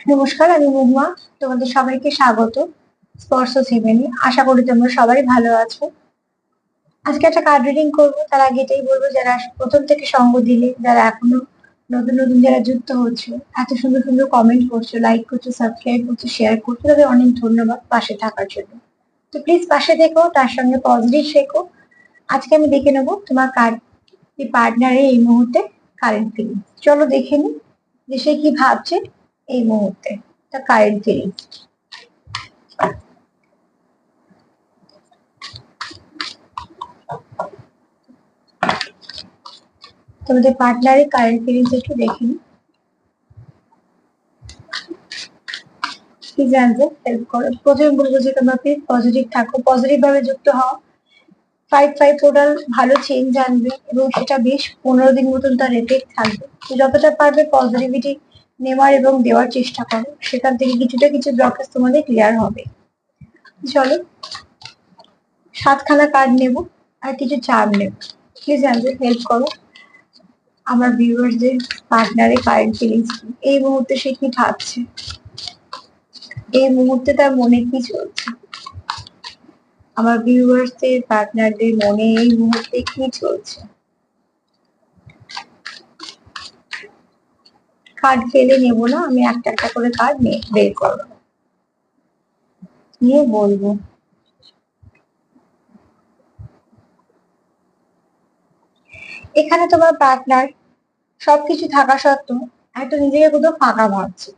নমস্কার, আমি মহুয়া। তোমাদের সবাইকে স্বাগত স্পর্শ সেভেনে। আশা করি তোমরা সবাই ভালো আছো। আজকে একটা কার্ড রিডিং করবো। তার আগে এটাই বলবো, যারা প্রথম থেকে সঙ্গ দিলে, যারা এখনো নতুন নতুন যারা যুক্ত হচ্ছে, এত সুন্দর সুন্দর কমেন্ট করছো, লাইক করছো, সাবস্ক্রাইব করছো, শেয়ার করছো, তাদের অনেক ধন্যবাদ পাশে থাকার জন্য। তো প্লিজ পাশে থেকো, তার সঙ্গে পজিটিভ শেখো। আজকে আমি দেখে নেবো তোমার পার্টনারের এই মুহূর্তে কারেন্ট ফিলিং। চলো দেখে নি যে সে কি ভাবছে এই মুহূর্তে, তার কারেন্ট ফিলিং। তোমাদের পার্টনারের কারেন্ট ফিলিংস একটু দেখে নি। কি জানতে হেল্প করো। প্রথমে বলবো যে তোমরা প্লিজ পজিটিভ থাকো, পজিটিভ ভাবে যুক্ত হও। 5-5 টোটাল ভালো চেঞ্জ আনবে এবং সেটা বেশ 15 দিন মতন তার এফেক্ট থাকবে। তো যতটা পারবে পজিটিভিটি নেওয়ার এবং দেওয়ার চেষ্টা করো, সেখান থেকে কিছুটা কিছু ব্লকেজ তোমাদের ক্লিয়ার হবে। চলো 7খানা কার্ড নেব আর কিছু চার্ম নেব। প্লিজ জানতে হেল্প করো আমার ভিউয়ার্সদের পার্টনারের কারেন্ট ফিলিংস কি, এই মুহূর্তে সে কি ভাবছে, এই মুহূর্তে তার মনে কি চলছে। আমার ভিউয়ার্সদের পার্টনারদের মনে এই মুহূর্তে কি চলছে। কার্ড ফেলে নেব না, আমি একটা একটা করে কার্ড বের করবো, নিয়ে বলবো। এখানে তোমার পার্টনার সবকিছু থাকা সত্ত্বেও একটা নিজেকে কোথাও ফাঁকা ভাবছে।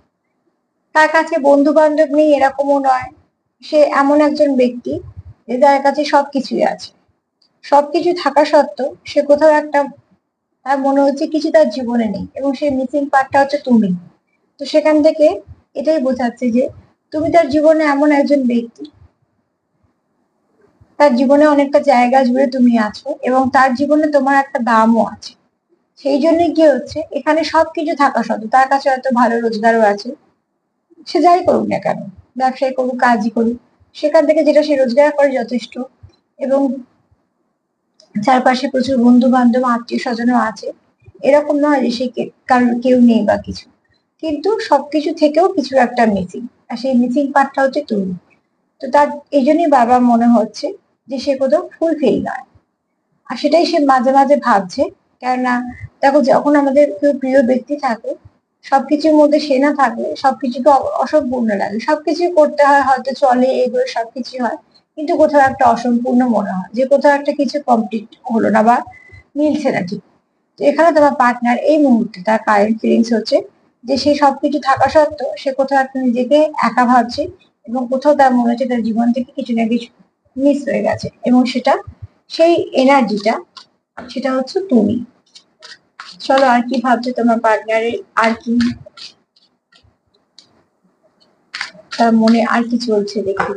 তার কাছে বন্ধু বান্ধব নেই এরকমও নয়, সে এমন একজন ব্যক্তি যে যার কাছে সবকিছুই আছে। সবকিছু থাকা সত্ত্বেও সে কোথাও একটা, তার মনে হচ্ছে কিছু তার জীবনে নেই এবং সেই মিসিং পার্টটা হচ্ছে তুমি। তো সেখান থেকে এটাই বোঝাচ্ছে যে তুমি তার জীবনে এমন একজন ব্যক্তি, তার জীবনে অনেকটা জায়গা জুড়ে তুমি আছো এবং তার জীবনে তোমার একটা দামও আছে। সেই জন্য কি হচ্ছে, এখানে সবকিছু থাকা সত্ত্বেও তার কাছে হয়তো ভালো রোজগারও আছে, সে যাই করুক না কেন, ব্যবসায় করুক কাজই করুক, সেখান থেকে যেটা সে রোজগার করে যথেষ্ট এবং চারপাশে প্রচুর বন্ধু বান্ধব আত্মীয় স্বজনও আছে। এরকম নয় যে সে কারণ কেউ নেই বা কিছু, কিন্তু সবকিছু থেকেও কিছু একটা মিসিং, আর সেই মিসিং পার্টটা হচ্ছে তুমি। তো তার এই জন্যই বারবার মনে হচ্ছে যে সে কোথাও ফুলফিল নয়, আর সেটাই সে মাঝে মাঝে ভাবছে। কেননা দেখো, যখন আমাদের কেউ প্রিয় ব্যক্তি থাকে, সবকিছুর মধ্যে সে না থাকলে সবকিছুকে অসম্পূর্ণ লাগে। সবকিছু করতে হয়, হয়তো চলে এগোয় সবকিছু হয়, কিন্তু কোথাও একটা অসম্পূর্ণ মনে হয় যে কোথাও একটা কিছু কমপ্লিট হলো না বা মিলছে না ঠিক। তো এখানে তোমার পার্টনার এই মুহূর্তে তার কারেন্ট ফিলিংস হচ্ছে যে সে সবকিছু থাকা সত্ত্বেও সে কোথাও একটা নিজেকে একা ভাবছে এবং কোথাও তার মনে হচ্ছে তার জীবন থেকে কিছু না কিছু মিস হয়ে গেছে এবং সেটা, সেই এনার্জিটা, সেটা হচ্ছে তুমি। চলো আর কি ভাবছো তোমার পার্টনারের, আর কি তার মনে আর কি চলছে দেখি,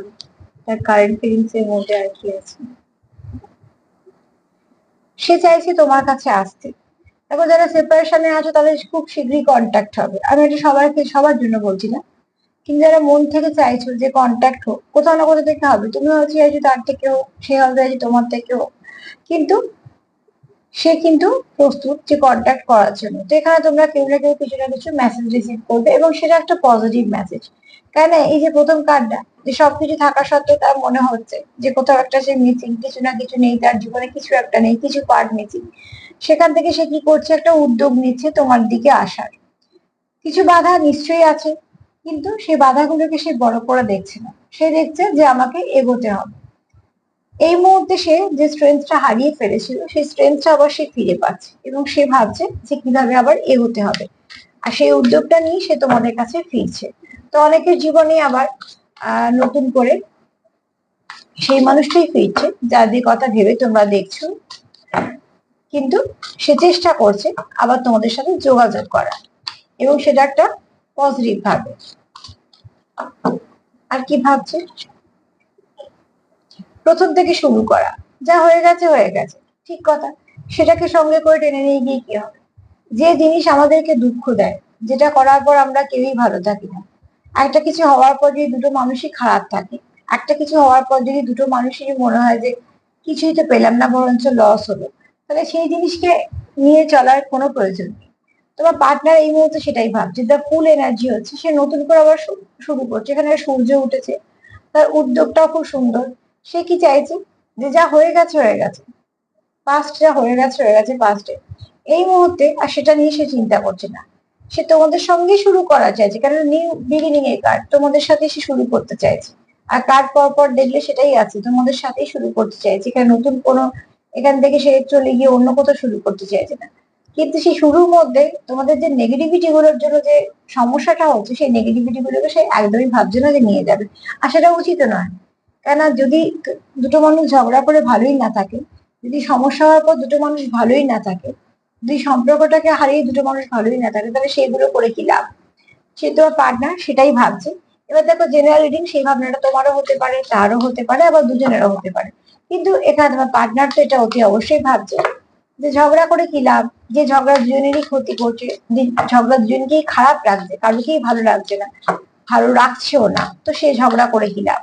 তার কারেন্ট ফিলিংস এর মধ্যে আর কি আছে। সে চাইছে তোমার কাছে আসতে। দেখো, যারা সেপারেশনে আছো তাদের খুব শীঘ্রই কন্ট্যাক্ট হবে। আমি এটা সবার জন্য বলছি না, কিন্তু যারা মন থেকে চাইছো যে কন্ট্যাক্ট হোক, কোথাও না কোথাও থেকে হবে। তুমি হয়তো চাইছো তার থেকে হোক, সে হয়তো চাইছে তোমার থেকে হোক, কিন্তু সে কিন্তু প্রস্তুত যে কন্ট্যাক্ট করার জন্য। তো এখানে তোমরা কেউ না কেউ কিছু না কিছু মেসেজ রিসিভ করবে এবং সেটা একটা পজিটিভ মেসেজ। কেন, এই যে প্রথম কার্ডটা, যে সবকিছু থাকা সত্ত্বেও তার মনে হচ্ছে যে কোথাও একটা সে মিসিং, কিছু না কিছু নেই তার জীবনে, কিছু একটা নেই, কিছু পার্ট মিসিং। সেখান থেকে সে কি করছে, একটা উদ্যোগ নিচ্ছে তোমার দিকে আসার। কিছু বাধা নিশ্চয়ই আছে, কিন্তু সেই বাধাগুলোকে সে বড় করে দেখছে না। সে দেখছে যে আমাকে এগোতে হবে। এই মুহূর্তে সে যে স্ট্রেংথটা হারিয়ে ফেলেছিল, সেই স্ট্রেংথটা আবার সে ফিরে পাচ্ছে এবং সে ভাবছে যে কিভাবে আবার এগোতে হবে। আর সেই উদ্যোগটা নিয়ে সে তোমাদের কাছে ফিরছে। তো অনেকের জীবনে আবার নতুন করে সেই মানুষটাই ফিরছে যাদের কথা ভেবে তোমরা দেখছো, কিন্তু সে চেষ্টা করছে আবার তোমাদের সাথে যোগাযোগ করা এবং সেটা একটা পজিটিভ ভাবে। আর কি ভাবছে, প্রথম থেকে শুরু করা, যা হয়ে গেছে হয়ে গেছে, ঠিক কথা। সেটাকে সঙ্গে করে টেনে নিয়ে গিয়ে কি হবে। যে জিনিস আমাদেরকে দুঃখ দেয়, যেটা করার পর আমরা কেউই ভালো থাকি না, একটা কিছু হওয়ার পর যদি দুটো মানুষই খারাপ থাকে, একটা কিছু হওয়ার পর যদি দুটো মানুষেরই মনে হয় যে কিছুই তো পেলাম না, বরঞ্চ লস হলো, তাহলে সেই জিনিসকে নিয়ে চলার কোনো প্রয়োজন নেই। তোমার পার্টনার এই মুহূর্তে সেটাই ভাবছে, দ্য ফুল এনার্জি হচ্ছে সে নতুন করে আবার শুরু করছে, এখানে সূর্য উঠেছে, তার উদ্যোগটাও খুব সুন্দর। সে কি চাইছে, যে যা হয়ে গেছে হয়ে গেছে, পাস্ট যা হয়ে গেছে হয়ে গেছে পাস্টে, এই মুহূর্তে আর সেটা নিয়ে সে চিন্তা করছে না। সে তোমাদের সঙ্গে শুরু করা চাইছে, কারণ নিউ বিগিনিং এর কার্ড, তোমাদের সাথে সে শুরু করতে চাইছে। আর কার্ড পর পর দেখলে সেটাই আছে, তোমাদের সাথেই শুরু করতে চাইছে, এখানে নতুন কোনো, এখান থেকে সে চলে গিয়ে অন্য কোথাও শুরু করতে চাইছে না। কিন্তু সেই শুরুর মধ্যে তোমাদের যে নেগেটিভিটি গুলোর জন্য যে সমস্যাটা হচ্ছে, সেই নেগেটিভিটি গুলোকে সে একদমই ভাবছে না যে নিয়ে যাবে। আর সেটা উচিত নয়। কেননা যদি দুটো মানুষ ঝগড়া করে ভালোই না থাকে, যদি সমস্যা হওয়ার পর দুটো মানুষ ভালোই না থাকে, যদি সম্পর্কটাকে হারিয়ে দুটো মানুষ ভালোই না থাকে, তাহলে সেগুলো করে কি লাভ? সে তোমার পার্টনার সেটাই ভাবছে। এবার দেখো জেনারেল রিডিং, সেই ভাবনাটা তোমারও হতে পারে, তারও হতে পারে, আবার দুজনেরও হতে পারে। কিন্তু এখানে তোমার পার্টনার তো এটা অতি অবশ্যই ভাবছে যে ঝগড়া করে কি লাভ, যে ঝগড়া দুজনেরই ক্ষতি করছে, যে ঝগড়া দুজনকেই খারাপ লাগছে, কারোকেই ভালো লাগছে না, ভালো রাখছেও না, তো সে ঝগড়া করে কি লাভ?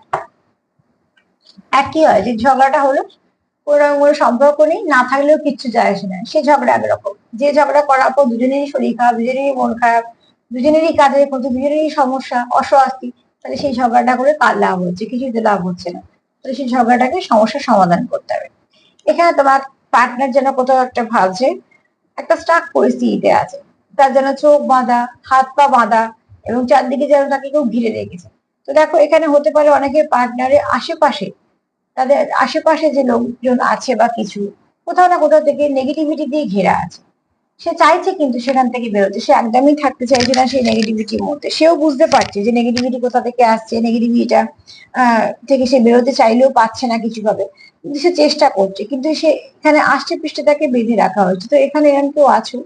একই হয়, যে ঝগড়াটা হলো কোনো সম্পর্ক নেই, না থাকলেও কিচ্ছু যায় আসে না, সে ঝগড়া একরকম। যে ঝগড়া করার পর দুজনেরই শরীর খারাপ, দুজনেরই মন খারাপ, দুজনেরই কাজের ক্ষতি, দুজনেরই সমস্যা, অস্বস্তি, তাহলে সেই ঝগড়াটা করে কার লাভ হচ্ছে? কিছুতে লাভ হচ্ছে না। তাহলে সেই ঝগড়াটাকে সমস্যার সমাধান করতে হবে। এখানে তোমার পার্টনার যেন কোথাও একটা ভাবছে, একটা স্টাক পরিস্থিতিতে আছে, তার যেন চোখ বাঁধা, হাত পা বাঁধা, এবং চারদিকে যেন তাকে কেউ ঘিরে রেখেছে। তো দেখো এখানে হতে পারে অনেকের পার্টনারের আশেপাশে, তাদের আশেপাশে যে লোকজন আছে বা কিছু, কোথাও না কোথাও থেকে নেগেটিভিটি দিয়ে ঘেরা আছে। সে চাইছে কিন্তু সেখান থেকে বেরোতে, সে একদমই থাকতে চাইছে না সেই নেগেটিভিটির মধ্যে। সেও বুঝতে পারছে যে নেগেটিভিটি কোথা থেকে আসছে, নেগেটিভিটিটা থেকে সে বেরোতে চাইলেও পাচ্ছে না কিছু ভাবে, কিন্তু সে চেষ্টা করছে। কিন্তু সে এখানে আসছে পৃষ্ঠে তাকে বেঁধে রাখা হয়েছে। তো এখানে এরকম কেউ আছো,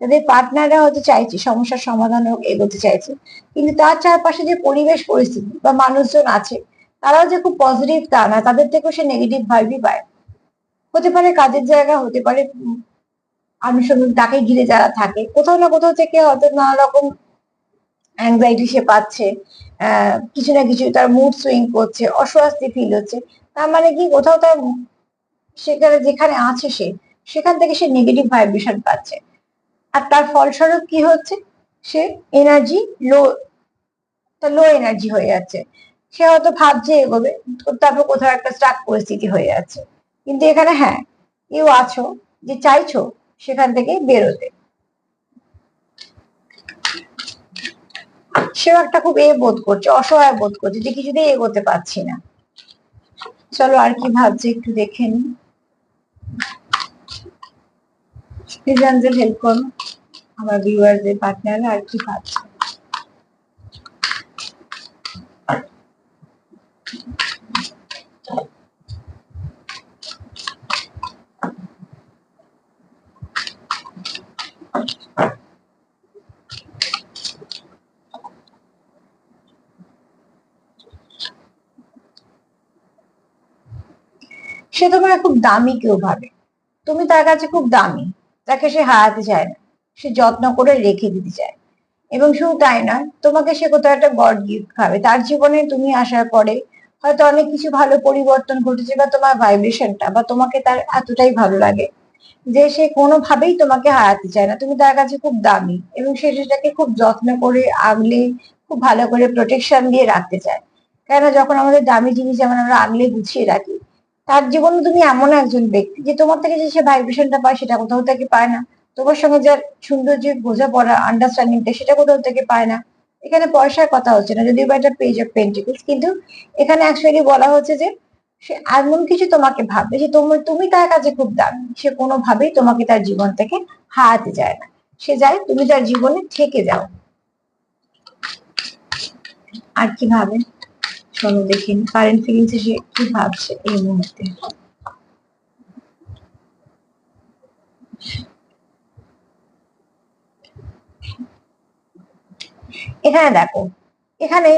তাদের পার্টনাররা হয়তো চাইছে সমস্যার সমাধান হোক, এগোতে চাইছে, কিন্তু তার চারপাশে যে পরিবেশ পরিস্থিতি বা মানুষজন আছে, তারাও যে খুব পজিটিভ তা না, তাদের থেকেও সে নেগেটিভ ভাইবই পায়। হতে পারে কাজের জায়গা, হতে পারে আনুষঙ্গিক, তাকে ঘিরে যারা থাকে, কোথাও না কোথাও থেকে হয়তো নানা রকম অ্যাংজাইটি সে পাচ্ছে, কিছু না কিছু তার মুড সুইং করছে, অস্বস্তি ফিল হচ্ছে। তার মানে কি, কোথাও তার সেখানে যেখানে আছে সে, সেখান থেকে সে নেগেটিভ ভাইব্রেশন পাচ্ছে। আর তার ফলস্বরূপ কি হচ্ছে, সে এনার্জি লো, লো এনার্জি হয়ে যাচ্ছে। সে হয়তো ভাবছে এগোবে, তারপর কোথাও একটা স্টাক পরিস্থিতি হয়ে যাচ্ছে। কিন্তু এখানে হ্যাঁ, কেউ আছো যে চাইছো সেখান থেকে বেরোতে। সেও একটা খুব বোধ করছে, অসহায় বোধ করছে যে কিছুতেই এগোতে পারছি না। চলো আর কি ভাবছে একটু দেখে নি। প্লিজ হেল্প করো আমার ভিউয়ারদের, পার্টনাররা আর কি ভাবছে। সে তোমার খুব দামি কেউ ভাবে, তুমি তার কাছে খুব দামি, তাকে সে হারাতে চায় না, সে যত্ন করে রেখে দিতে চায়। এবং শুধু তাই নয়, তোমাকে সে কোথাও একটা গড গিফট খাবে। তার জীবনে তুমি আসার পরে হয়তো অনেক কিছু ভালো পরিবর্তন ঘটেছে, বা তোমার ভাইব্রেশনটা বা তোমাকে তার এতটাই ভালো লাগে যে সে কোনোভাবেই তোমাকে হারাতে চায় না। তুমি তার কাছে খুব দামি, এবং সে সেটাকে খুব যত্ন করে আগলে, খুব ভালো করে প্রোটেকশন দিয়ে রাখতে চায়। কেন, যখন আমাদের দামি জিনিস যেমন আমরা আগলে গুছিয়ে রাখি, তার জীবনে তুমি এমন একজন ব্যক্তি যে তোমার থেকে যে সে ভাইব্রেশনটা পায় সেটা কোথাও থেকে পায় না। তোমার সঙ্গে যার সুন্দর যে বোঝাপড়া, আন্ডারস্ট্যান্ডিংটা, সেটা কোথাও থেকে পায় না। এখানে পয়সার কথা হচ্ছে না, যদিও বা এটা পেজ অফ পেন্টিকলস, কিন্তু এখানে অ্যাকচুয়ালি বলা হচ্ছে যে সে এমন কিছু তোমাকে ভাববে যে তুমি তার কাছে খুব দামি, সে কোনোভাবেই তোমাকে তার জীবন থেকে হারাতে চায় না, সে চায় তুমি তার জীবনে থেকে যাও। আর কি ভাবে, শোনো দেখিন কারেন্ট ফিলিংসে সে কি ভাবছে এই মুহূর্তে। এখানে দেখো, এখানে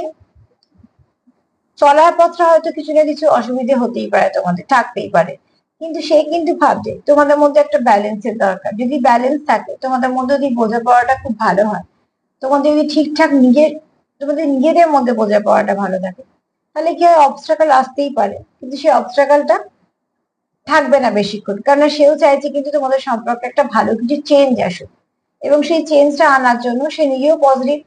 চলার পথে হয়তো কিছু না কিছু অসুবিধে হতেই পারে, তোমাদের থাকতেই পারে, কিন্তু সে কিন্তু ভাবছে তোমাদের মধ্যে একটা ব্যালেন্সের দরকার। যদি ব্যালেন্স থাকে, তোমাদের মধ্যে যদি বোঝাপড়াটা খুব ভালো হয়, তোমাদের যদি ঠিকঠাক তোমাদের নিজেদের মধ্যে বোঝাপড়াটা ভালো থাকে, তাহলে কি হয়, অবস্ট্রাকল আসতেই পারে, কিন্তু সেই অবস্ট্রাকলটা থাকবে না বেশিক্ষণ। কারণ সেও চাইছে কিন্তু তোমাদের সম্পর্কে একটা ভালো কিছু চেঞ্জ আসুক, এবং সেই চেঞ্জটা আনার জন্য সে নিজেও পজিটিভ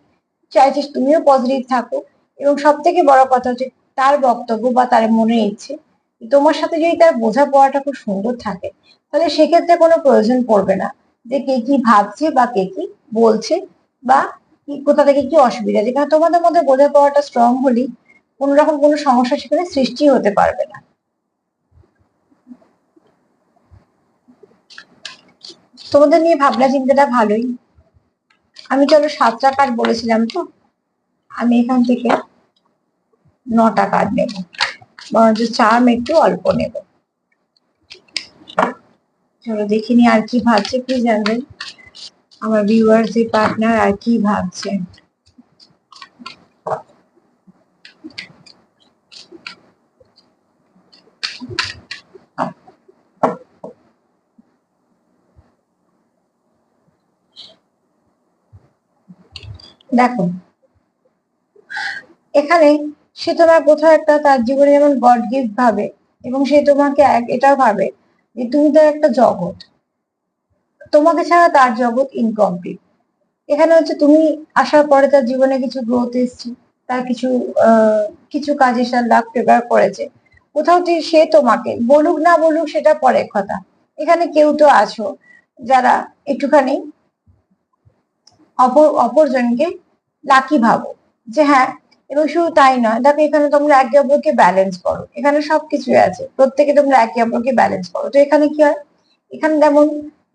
চাইছে, তুমিও পজিটিভ থাকো। এবং সব থেকে বড় কথা হচ্ছে তার বক্তব্য বা তার মনের ইচ্ছে, তোমার সাথে যদি তার বোঝাপড়াটা খুব সুন্দর থাকে, তাহলে সেক্ষেত্রে কোনো প্রয়োজন পড়বে না যে কে কি ভাবছে বা কে কি বলছে বা কি কোথা থেকে কি অসুবিধা। যেখানে তোমাদের মধ্যে বোঝাপড়াটা স্ট্রং হলেই কোনো রকম কোনো সমস্যা সেখানে সৃষ্টি হতে পারবে না। তোমাদের নিয়ে ভাবনা চিন্তাটা ভালোই। আমি চলো 7টা কার্ড বলেছিলাম তো, আমি এখান থেকে 9টা কার্ড নেব, বরঞ্চ চার্ম একটু অল্প নেব। চলো দেখিনি আর কি ভাবছে, কি জানবেন আমার ভিউয়ার্স পার্টনার আর কি ভাবছে। দেখো এখানে সে তোমার কোথাও একটা তার জীবনে যেমন গড গিফট ভাবে, এবং সে তোমাকে এটাও ভাবে যে তুমি তার একটা জগৎ, তোমাকে ছাড়া তার জগৎ ইনকমপ্লিট। এখানে হচ্ছে তুমি আসার পরে তার জীবনে কিছু গ্রোথ এসছে, তার কিছু কিছু কাজে সে লাভ ফেভার করেছে। কোথাও সে তোমাকে বলুক না বলুক সেটা পরের কথা। এখানে কেউ তো আছো যারা একটুখানি অপরজনকে লাকি ভাবো যে হ্যাঁ। এবং শুধু তাই নয়, দেখো এখানে তোমরা একে অপরকে ব্যালেন্স করো, এখানে সবকিছুই আছে, প্রত্যেকে তোমরা একে অপরকে ব্যালেন্স করো। তো এখানে কি হয়, এখানে যেমন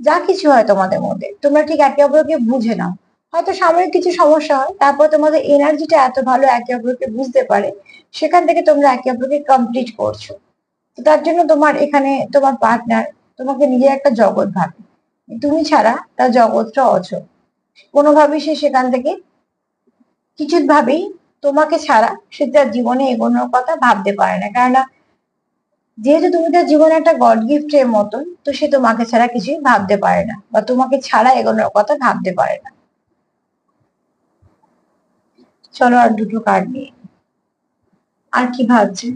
যা কিছু হয় তোমাদের মধ্যে তোমরা ঠিক একে অপরকে বুঝে নাও। হয়তো সাময়িক কিছু সমস্যা হয়, তারপর তোমাদের এনার্জিটা এত ভালো একে অপরকে বুঝতে পারে, সেখান থেকে তোমরা একে অপরকে কমপ্লিট করছো। তো তার জন্য তোমার এখানে তোমার পার্টনার তোমাকে নিজের একটা জগৎ ভাবে, তুমি ছাড়া তার জগৎটা অচল। কোনোভাবেই সে সেখান থেকে কিছু ভাবেই তোমাকে ছাড়া সে তার জীবনে এগোনোর কথা ভাবতে পারে না। কেননা যেহেতু তুমি তার জীবনে একটা গড গিফটের মতন, তো সে তোমাকে ছাড়া কিছুই ভাবতে পারে না বা তোমাকে ছাড়া এগোনোর কথা ভাবতে পারে না। চলো আর দুটো কার্ড নিয়ে আর কি ভাবছে।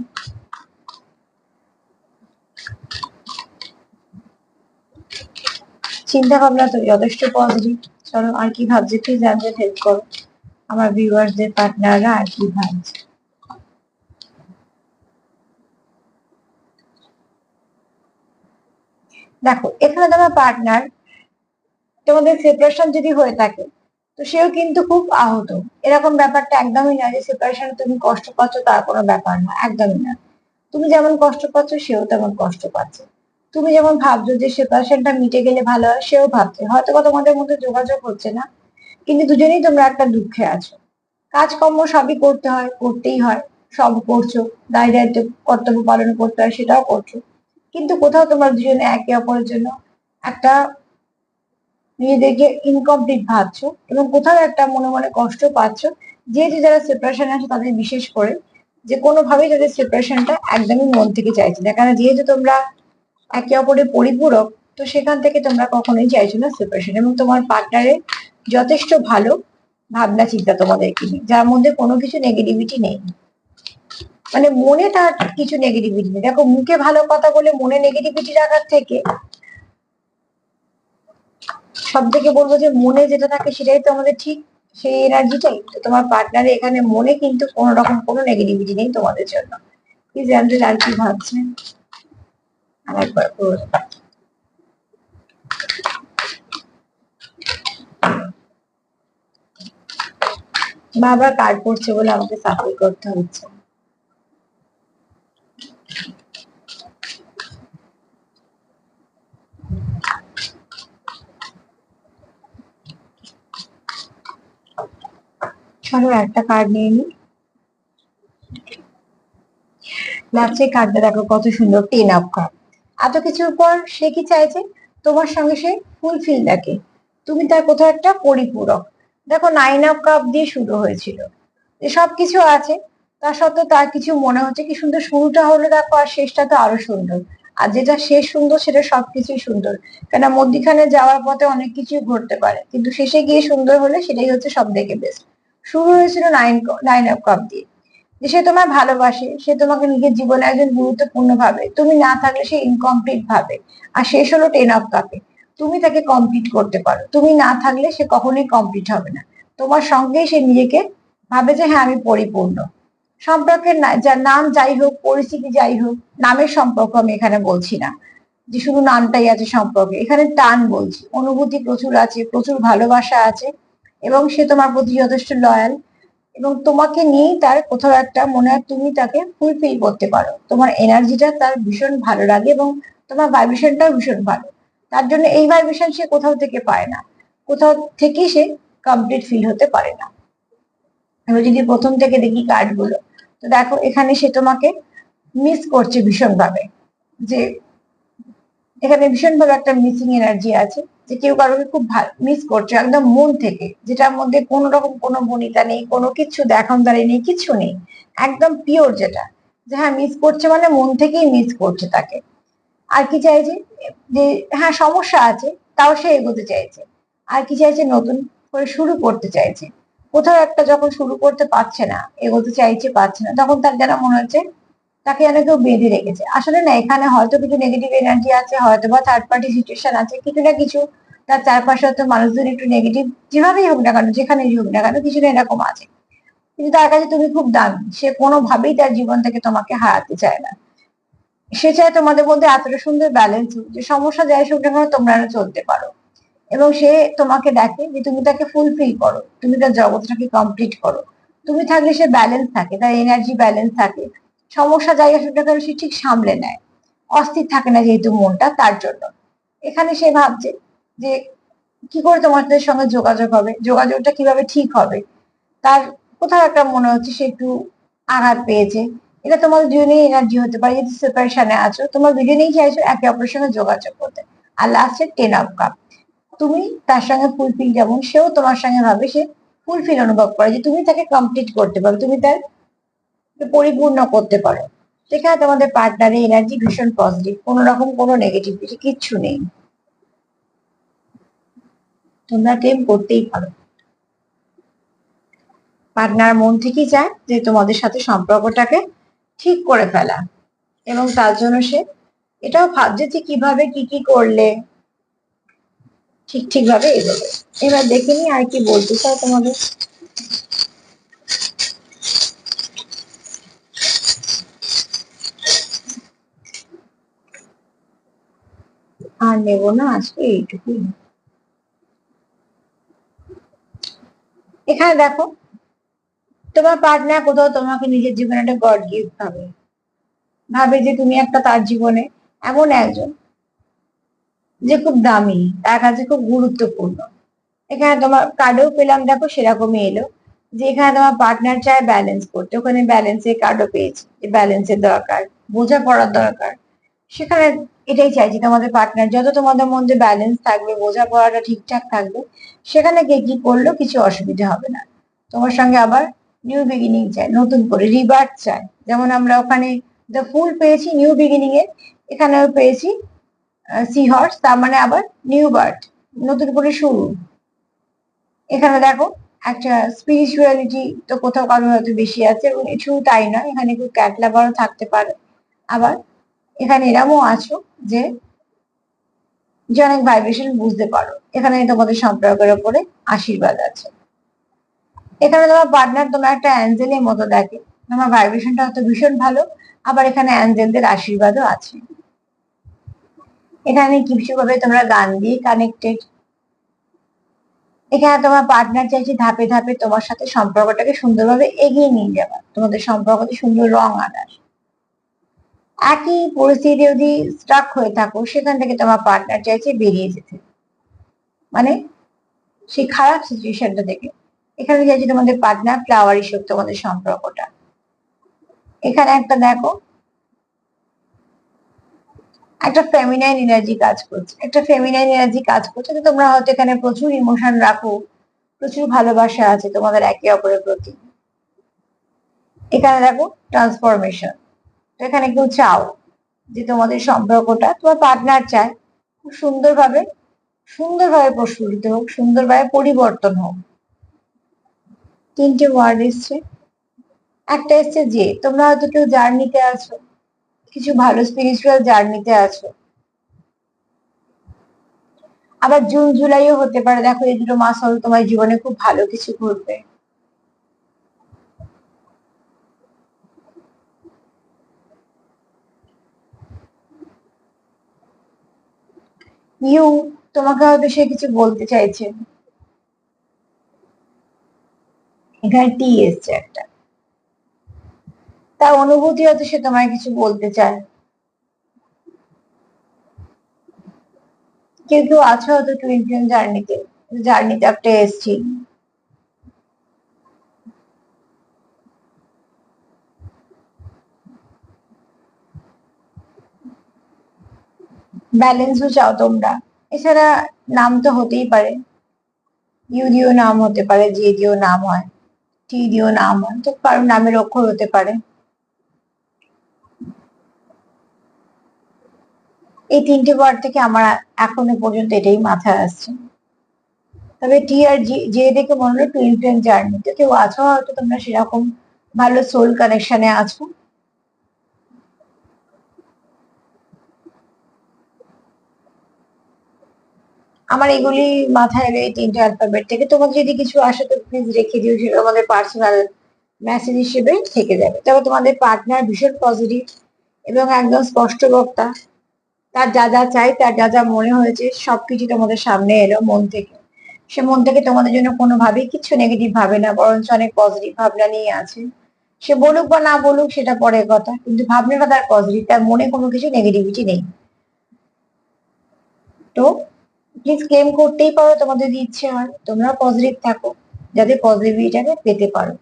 চিন্তা ভাবনা তো যথেষ্ট পজিটিভ। চলো আর কি ভাবছে, প্লিজ জানতে হেল্প করো আমার ভিউয়ার্সদের পার্টনাররা আর কি ভাবছে। দেখো এখানে তোমার পার্টনার, তোমাদের সেপারেশন যদি হয়ে থাকে তো সেও কিন্তু খুব আহত। এরকম ব্যাপারটা একদমই না যে সেপারেশনে তুমি কষ্ট পাচ্ছ, তার কোনো ব্যাপার না, একদমই না। তুমি যেমন কষ্ট পাচ্ছ সেও তেমন কষ্ট পাচ্ছে। তুমি যেমন ভাবছো যে সেপারেশনটা মিটে গেলে ভালো হয়, সেও ভাবছে। হয়তো বা তোমাদের মধ্যে যোগাযোগ হচ্ছে না, কিন্তু দুজনেই তোমরা একটা দুঃখে আছো। কাজকর্ম সবই করতে হয়, করতেই হয়, সব করছো, দায় দায়িত্ব কর্তব্য পালন করতে হয় সেটাও করছো। কিন্তু কোথাও তোমরা দুজনে একে অপরের জন্য একটা নিজেদেরকে ইনকমপ্লিট ভাবছো, এবং কোথাও একটা মনে মনে কষ্ট পাচ্ছ। যেহেতু যারা সেপারেশন আছে তাদের বিশেষ করে যে কোনোভাবেই তাদের সেপারেশনটা একদমই মন থেকে চাইছে না, কারণ যেহেতু তোমরা একে অপরের পরিপূরক, তো সেখান থেকে তোমরা কখনোই চাইছো না সেপারেশন। এবং তোমার পার্টনারের যথেষ্ট ভালো ভাবনা চিন্তা তোমাদেরকে নিয়ে, যার মধ্যে কোনো কিছু নেগেটিভিটি নেই। মানে মনে তার কিছু নেগেটিভিটি নেই। দেখো মুখে ভালো কথা বলে মনে নেগেটিভিটি রাখার থেকে সব থেকে বলবো যে মনে যেটা থাকে সেটাই তো আমাদের ঠিক, সেই এনার্জিটাই তো তোমার পার্টনারে এখানে মনে কিন্তু কোনো রকম কোনো নেগেটিভিটি নেই তোমাদের জন্য। প্লিজ জানতে আর কি ভাবছেন আরেকবার পুরো। বারবার কার্ড পড়ছে বলে আমাকে সাফল করতে হচ্ছে। চলো একটা কার্ড নিয়ে নি। লাগছে কার্ডটা দেখো কত সুন্দর, 10 অফ কাপ। এত কিছুর পর সে কি চাইছে, তোমার সঙ্গে সে ফুলফিল থাকে, তুমি তার কোথাও একটা পরিপূরক। দেখো 9 অফ কাপ দিয়ে শুরু হয়েছিল, যে সবকিছু আছে, তা সত্ত্বেও তার কিছু মনে হচ্ছে কি সুন্দর শুরুটা হলো, দেখো আর শেষটা তো আরো সুন্দর। আর যেটা শেষ সুন্দর সেটা সবকিছুই সুন্দর, কেন মধ্যিখানে যাওয়ার পথে অনেক কিছুই ঘটতে পারে, কিন্তু শেষে গিয়ে সুন্দর হলে সেটাই হচ্ছে সব থেকে বেস্ট। শুরু হয়েছিল নাইন অফ কাপ দিয়ে, যে সে তোমায় ভালোবাসে, সে তোমাকে নিজের জীবনে একজন গুরুত্বপূর্ণ ভাবে, তুমি না থাকলে সে ইনকমপ্লিট ভাবে। আর শেষ হলো 10 অফ কাপে। তুমি তাকে কমপ্লিট করতে পারো। তুমি না থাকলে সে কখনোই কমপ্লিট হবে না। তোমার সঙ্গেই সে নিজেকে ভাবে যে হ্যাঁ আমি পরিপূর্ণ। সম্পর্কের যার নাম যাই হোক, পরিস্থিতি যাই হোক, নামের সম্পর্ক আমি এখানে বলছি না যে শুধু নামটাই আছে সম্পর্কে, এখানে টান বলছি, অনুভূতি প্রচুর আছে, প্রচুর ভালোবাসা আছে, এবং সে তোমার প্রতি যথেষ্ট লয়াল, এবং তোমাকে নিয়েই তার কোথাও একটা মনে হয় তুমি তাকে ফুলফিল করতে পারো। তোমার এনার্জিটা তার ভীষণ ভালো লাগে এবং তোমার ভাইব্রেশনটাও ভীষণ ভালো। তার জন্য এই ভাইব্রেশন সে কোথাও থেকে পায় না, কোথাও থেকেই সে কমপ্লিট ফিল হতে পারে না। আমি যদি প্রথম থেকে দেখি কার্ডগুলো, তো দেখো এখানে সে তোমাকে মিস করছে ভীষণ ভাবে, যে এখানে ভীষণ ভাবে একটা মিসিং এনার্জি আছে, যে কেউ কারোকে খুব মিস করছে একদম মন থেকে, যেটার মধ্যে কোনো রকম কোনো বনিতা নেই, কোনো কিছু দেখান দাঁড়িয়ে নেই, কিছু নেই, একদম পিওর, যেটা যে হ্যাঁ মিস করছে মানে মন থেকেই মিস করছে তাকে। আর কি চাইছে, যে হ্যাঁ সমস্যা আছে তাও সে এগোতে চাইছে। আর কি চাইছে, নতুন করে শুরু করতে চাইছে। কোথাও একটা যখন শুরু করতে পারছে না, এগোতে চাইছে পারছে না, তখন তার যেন মনে হচ্ছে তাকে যেন কেউ বেঁধে রেখেছে। আসলে না, এখানে হয়তো কিছু নেগেটিভ এনার্জি আছে, হয়তো বা থার্ড পার্টি সিচুয়েশন আছে, কিছু না কিছু তার চারপাশে হয়তো মানুষজন একটু নেগেটিভ, যেভাবেই হোক না কেন, যেখানেই হোক না কেন, কিছু না এরকম আছে। কিন্তু তার কাছে তুমি খুব দামি, সে কোনোভাবেই তার জীবন থেকে তোমাকে হারাতে চায় না। সে চায় তোমাদের মধ্যে এতটা সুন্দর ব্যালেন্স হোক যে সমস্যা যাই হোক না কেন তোমরা চলতে পারো। এবং সে তোমাকে দেখে যে তুমি তাকে ফুলফিল করো, তুমি তার জগৎটাকে কমপ্লিট করো। তুমি থাকলে সে ব্যালেন্স থাকে, তার এনার্জি ব্যালেন্স থাকে, সমস্যা যাই আসুক না কেন সে ঠিক সামলে নেয়, অস্থির থাকে না যেহেতু মনটা, তার জন্য এখানে সে ভাবছে যে কি করে তোমাদের সঙ্গে যোগাযোগ হবে, যোগাযোগটা কিভাবে ঠিক হবে। তার কোথাও একটা মনে হচ্ছে সে একটু আঘাত পেয়েছে। এটা তোমাদের দুজনেই এনার্জি হতে পারে, যদি সেপারেশনে আছো তোমার দুজনেই চাইছো একে অপরের সঙ্গে যোগাযোগ করতে। আর লাস্টে 10 অফ কাপ, তুমি তার সঙ্গে ফুলফিল, যেমন সেও তোমার সঙ্গে ভাবে সে ফুলফিল অনুভব করে, যে তুমি তাকে কমপ্লিট করতে পারো, তুমি তার পরিপূর্ণ করতে পারো। সেখানে তোমাদের পার্টনারের এনার্জি ভীষণ পজিটিভ, কোনো রকম কোনো নেগেটিভিটি কিচ্ছু নেই। তোমরা ক্লেম করতেই পারো। পার্টনার মন থেকেই চায় যে তোমাদের সাথে সম্পর্কটাকে ঠিক করে ফেলা, এবং তার জন্য সে এটাও ভাবছে যে কিভাবে কি কি করলে ঠিক ভাবে এগোবে। এবার দেখে নি আর কি বলতে চাও তোমাদের। আর নেব না, আজকে এইটুকুই। এখানে দেখো তোমার পার্টনার কোথাও তোমাকে নিজের জীবনে একটা গড গিফট ভাবে, ভাবে যে তুমি একটা তার জীবনে এমন একজন যে খুব দামি, তার কাছে খুব গুরুত্বপূর্ণ। এখানে তোমার কার্ডও পেলাম, দেখো সেরকমই এলো, যে এখানে তোমার পার্টনার চায় ব্যালেন্স করতে, ওখানে ব্যালেন্সের কার্ডও পেয়েছি, যে ব্যালেন্সের দরকার, বোঝাপড়ার দরকার। সেখানে এটাই চাইছি তোমাদের পার্টনার, যত তোমাদের মধ্যে ব্যালেন্স থাকবে, বোঝাপড়াটা ঠিকঠাক থাকবে, সেখানে কে কি করলেও কিছু অসুবিধা হবে না। তোমার সঙ্গে আবার নিউ বিগিনিং চাই, নতুন করে রিবার্থ চাই। যেমন আমরা ওখানে দ্য ফুল পেয়েছি নিউ বিগিনিং এর, এখানেও পেয়েছি সি হর্স, তার মানে আবার নিউ বার্থ, নতুন করে শুরু। এখানে দেখো একটা স্পিরিচুয়ালিটি তো কোথাও কারোর হয়তো বেশি আছে, এবং শুধু তাই নয়, এখানে একটু ক্যাট লাভারও থাকতে পারে। আবার এখানে এরমও আছো যে যে অনেক ভাইব্রেশন বুঝতে পারো, এখানে তোমাদের সম্পর্কের উপরে আশীর্বাদ আছে। এখানে তোমার পার্টনার তোমার একটা অ্যাঞ্জেলের মতো দেখে, তোমার ভাইব্রেশনটা হয়তো ভীষণ ভালো, আবার এখানে অ্যাঞ্জেলদের আশীর্বাদও আছে। এখানে কিছু ভাবে তোমরা গান দিয়ে কানেক্টেড। এখানে তোমার পার্টনার চাইছে ধাপে ধাপে তোমার সাথে সম্পর্কটাকে সুন্দরভাবে এগিয়ে নিয়ে যাওয়া, তোমাদের সম্পর্কতে সুন্দর রং আনার। একই পরিস্থিতি যদি স্টাক হয়ে থাকো, সেখান থেকে তোমার পার্টনার চাইছে বেরিয়ে যেতে, মানে সেই খারাপ সিচুয়েশনটা থেকে। এখানে চাইছে তোমাদের পার্টনার ফ্লাওয়ারিশ হোক তোমাদের সম্পর্কটা। এখানে একটা দেখো একটা ফেমিনাইন এনার্জি কাজ করছে, একটা ফেমিনাইন এনার্জি কাজ করছে, তো তোমরা হয়তো এখানে প্রচুর ইমোশন রাখো, প্রচুর ভালোবাসা আছে তোমাদের একে অপরের প্রতি। এখানে দেখো ট্রান্সফরমেশন, তো এখানে কেউ চাও যে তোমাদের সম্পর্কটা, তোমার পার্টনার চায় খুব সুন্দরভাবে সুন্দরভাবে প্রস্ফুটিত হোক, সুন্দরভাবে পরিবর্তন হোক। 3টে ওয়ার্ড এসছে। একটা এসছে যে তোমরা হয়তো কেউ জার্নিতে আছো, কিছু ভালো স্পিরিচুয়াল জার্নিতে আছো, আবার জুন জুলাইও হতে পারে। দেখো এই দুটো মাস হলো তোমার জীবনে খুব ভালো কিছু ঘটবে। ইউ, তোমাকে হয়তো সে কিছু বলতে চাইছে। এখানে টি এসছে একটা, তার অনুভূতি হয়তো সে তোমায় কিছু বলতে চায়। কেউ কেউ আছে হয়তো টুইন ফ্লেম জার্নিতে, জার্নিতে একটা এসছি। ব্যালেন্সও চাও তোমরা। এছাড়া নাম তো হতেই পারে, ইউ দিয়েও নাম হতে পারে, জে দিয়েও নাম হয়, টি দিয়েও নাম হয়, তো কারোর নামের অক্ষর হতে পারে। এই তিনটে ওয়ার্ড থেকে আমার এখনো পর্যন্ত এটাই মাথায় আসছে। তবে টি আর জে দেখে মনে হলো টুইন ফ্লেম জার্নিতে কেউ আছো হয়তো তোমরা সেরকম ভালো সোল কানেকশনে আছো। আমার এগুলি মাথায় এলো এই তিনটে অ্যালফাবেট থেকে। তোমার যদি কিছু আসে তো প্লিজ রেখে দিও, সেটা আমাদের পার্সোনাল মেসেজ হিসেবে থেকে যাবে। তবে তোমাদের পার্টনার ভীষণ পজিটিভ এবং একদম স্পষ্ট বক্তা। তার যা যা চাই, তার যা যা মনে হয়েছে সবকিছু তোমাদের সামনে এলো মন থেকে। সে মন থেকে তোমাদের জন্য কোনোভাবেই কিছু নেগেটিভ ভাবে না, বরঞ্চ অনেক পজিটিভ ভাবনা নিয়ে আছে। সে বলুক বা না বলুক সেটা পরের কথা, কিন্তু ভাবনাটা তার পজিটিভ, তার মনে কোনো কিছু নেগেটিভিটি নেই। তো প্লিজ ক্লেম করতেই পারো তোমাদের যদি ইচ্ছে হয়, তোমরা পজিটিভ থাকো যাতে পজিটিভিটাকে পেতে পারো।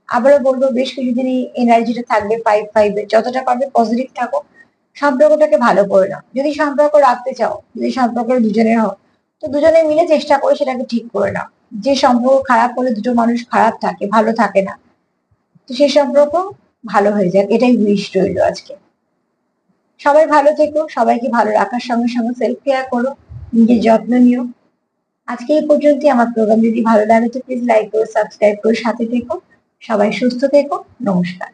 আবারও বলবো, বেশ কিছুদিন এই এনার্জিটা থাকবে 5-5 যতটা পারবে পজিটিভ থাকো। সম্পর্কটাকে ভালো করে নাও, যদি সম্পর্ক রাখতে চাও, যদি সম্পর্ক দুজনের হয়, তো দুজনে মিলে চেষ্টা করে সেটাকে ঠিক করে নাও। যে সম্পর্ক খারাপ হলে দুটো মানুষ খারাপ থাকে, ভালো থাকে না, তো সেই সম্পর্ক ভালো হয়ে যাক, এটাই উইশ রইলো আজকে। সবাই ভালো থেকো, সবাইকে ভালো রাখার সঙ্গে সঙ্গে সেলফ কেয়ার করো, নিজের যত্ন নিও। আজকে এই পর্যন্তই। আমার প্রোগ্রাম যদি ভালো লাগে তো প্লিজ লাইক করো, সাবস্ক্রাইব করো, সাথে থেকো। সবাই সুস্থ থেকো। নমস্কার।